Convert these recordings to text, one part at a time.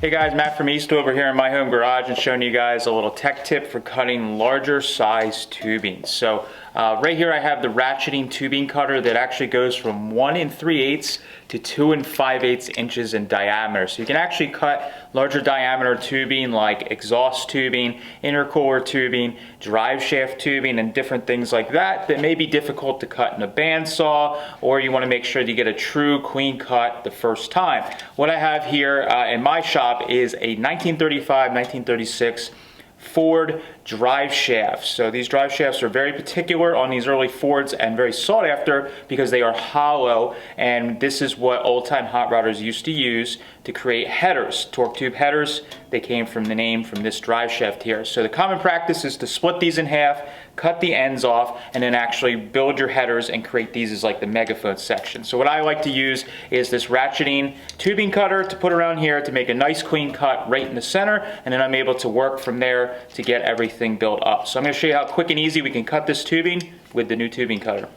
Hey guys, Matt from Eastwood over here in my home garage and showing you guys a little tech tip for cutting larger size tubing. So right here I have the ratcheting tubing cutter that actually goes from 1 3/8 to 2 5/8 inches in diameter. So you can actually cut larger diameter tubing like exhaust tubing, intercooler tubing, drive shaft tubing, and different things like that that may be difficult to cut in a bandsaw, or you want to make sure that you get a true clean cut the first time. What I have here in my shop is a 1935-1936 Ford Driveshaft. So these drive shafts are very particular on these early Fords and very sought after because they are hollow, and this is what old-time hot rodders used to use to create headers, torque tube headers. They came from the name from this drive shaft here. So the common practice is to split these in half, cut the ends off, and then actually build your headers and create these as like the megaphone section. So what I like to use is this ratcheting tubing cutter to put around here to make a nice clean cut right in the center, and then I'm able to work from there to get everything built up. So I'm going to show you how quick and easy we can cut this tubing with the new tubing cutter.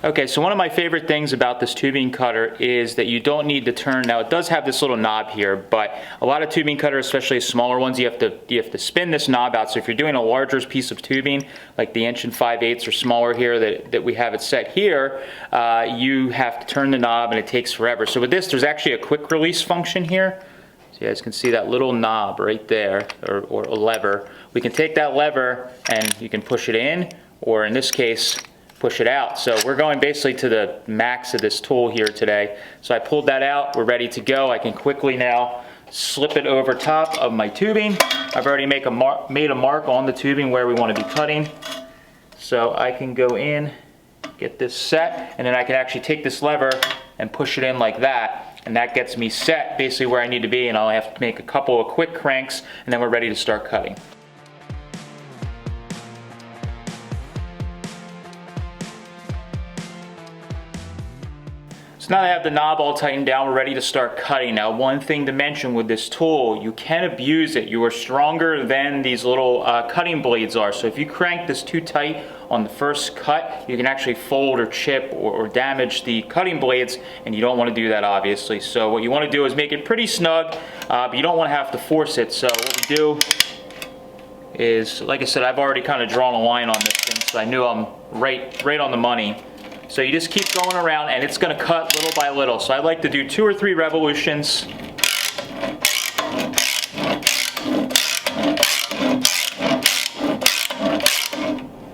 Okay, so one of my favorite things about this tubing cutter is that you don't need to turn. Now it does have this little knob here, but a lot of tubing cutters, especially smaller ones, you have to spin this knob out. So if you're doing a larger piece of tubing, like the 1 5/8 or smaller here that we have it set here, you have to turn the knob and it takes forever. So with this, there's actually a quick release function here. So you guys can see that little knob right there, or a lever. We can take that lever and you can push it in, or in this case, push it out. So we're going basically to the max of this tool here today. So I pulled that out, we're ready to go. I can quickly now slip it over top of my tubing. I've already made a mark on the tubing where we want to be cutting. So I can go in, get this set, and then I can actually take this lever and push it in like that. And that gets me set basically where I need to be, and I'll have to make a couple of quick cranks, and then we're ready to start cutting. So now that I have the knob all tightened down, we're ready to start cutting. Now, one thing to mention with this tool, you can abuse it. You are stronger than these little cutting blades are. So if you crank this too tight on the first cut, you can actually fold or chip or damage the cutting blades, and you don't want to do that, obviously. So what you want to do is make it pretty snug, but you don't want to have to force it. So what we do is, like I said, I've already kind of drawn a line on this thing, so I knew I'm right on the money. So you just keep going around and it's going to cut little by little. So I like to do 2 or 3 revolutions.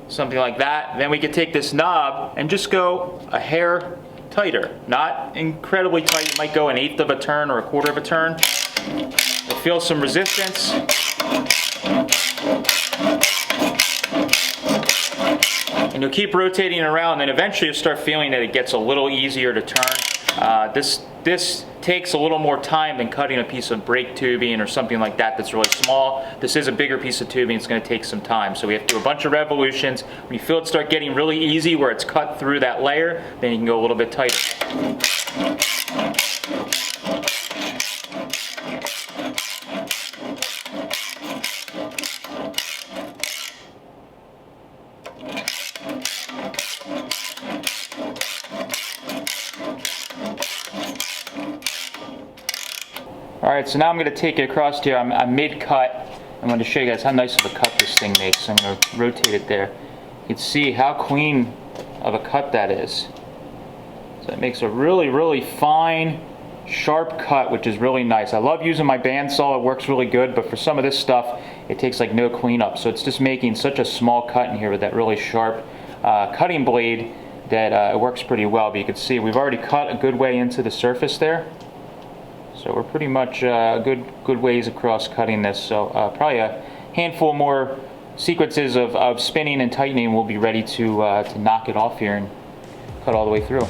Something like that. Then we can take this knob and just go a hair tighter. Not incredibly tight. You might go 1/8 of a turn or 1/4 of a turn. You'll feel some resistance. And you'll keep rotating around, and eventually you'll start feeling that it gets a little easier to turn. This takes a little more time than cutting a piece of brake tubing or something like that that's really small. This is a bigger piece of tubing. It's going to take some time. So we have to do a bunch of revolutions. When you feel it start getting really easy where it's cut through that layer, then you can go a little bit tighter. Alright, so now I'm going to take it across here. I'm mid-cut. I'm going to show you guys how nice of a cut this thing makes. I'm going to rotate it there. You can see how clean of a cut that is. So it makes a really fine, sharp cut, which is really nice. I love using my bandsaw. It works really good, but for some of this stuff, it takes like no cleanup. So it's just making such a small cut in here with that really sharp cutting blade that it works pretty well. But you can see we've already cut a good way into the surface there. So we're pretty much good ways across cutting this. So probably a handful more sequences of spinning and tightening. We'll be ready to knock it off here and cut all the way through.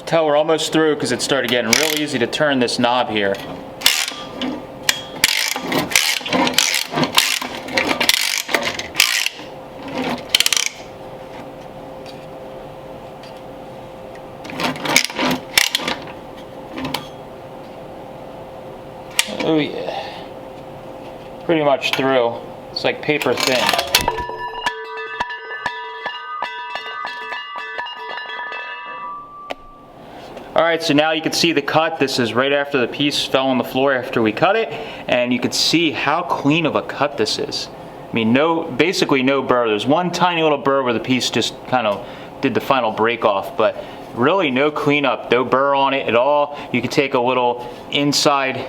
Tell we're almost through because it started getting real easy to turn this knob here. Oh yeah. Pretty much through. It's like paper thin. Alright, so now you can see the cut. This is right after the piece fell on the floor after we cut it, and you can see how clean of a cut this is. I mean, basically no burr. There's one tiny little burr where the piece just kind of did the final break off, but really no cleanup, no burr on it at all. You can take a little inside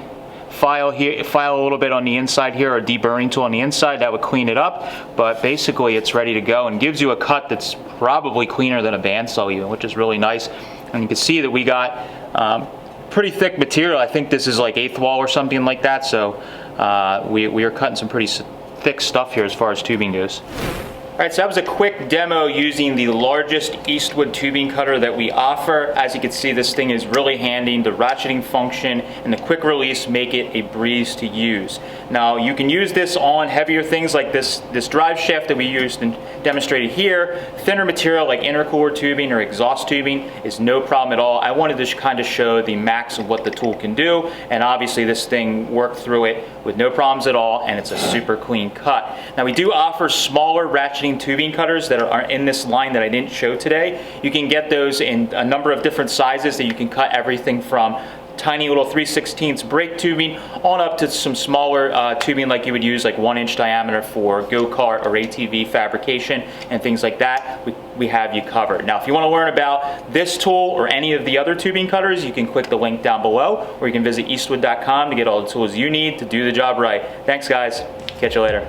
file here, file a little bit on the inside here, or a deburring tool on the inside, that would clean it up, but basically it's ready to go and gives you a cut that's probably cleaner than a bandsaw even, which is really nice. And you can see that we got pretty thick material. I think this is like 1/8 wall or something like that, so we are cutting some pretty thick stuff here as far as tubing goes. Alright, so that was a quick demo using the largest Eastwood tubing cutter that we offer. As you can see, this thing is really handy. The ratcheting function and the quick release make it a breeze to use. Now, you can use this on heavier things like this drive shaft that we used and demonstrated here. Thinner material like intercooler tubing or exhaust tubing is no problem at all. I wanted to kind of show the max of what the tool can do, and obviously this thing worked through it with no problems at all, and it's a super clean cut. Now, we do offer smaller ratcheting tubing cutters that are in this line that I didn't show today. You can get those in a number of different sizes that you can cut everything from tiny little 3/16 brake tubing on up to some smaller tubing like you would use, like 1-inch diameter for go-kart or ATV fabrication and things like that. We have you covered. Now, if you want to learn about this tool or any of the other tubing cutters, you can click the link down below, or you can visit eastwood.com to get all the tools you need to do the job right. Thanks, guys. Catch you later.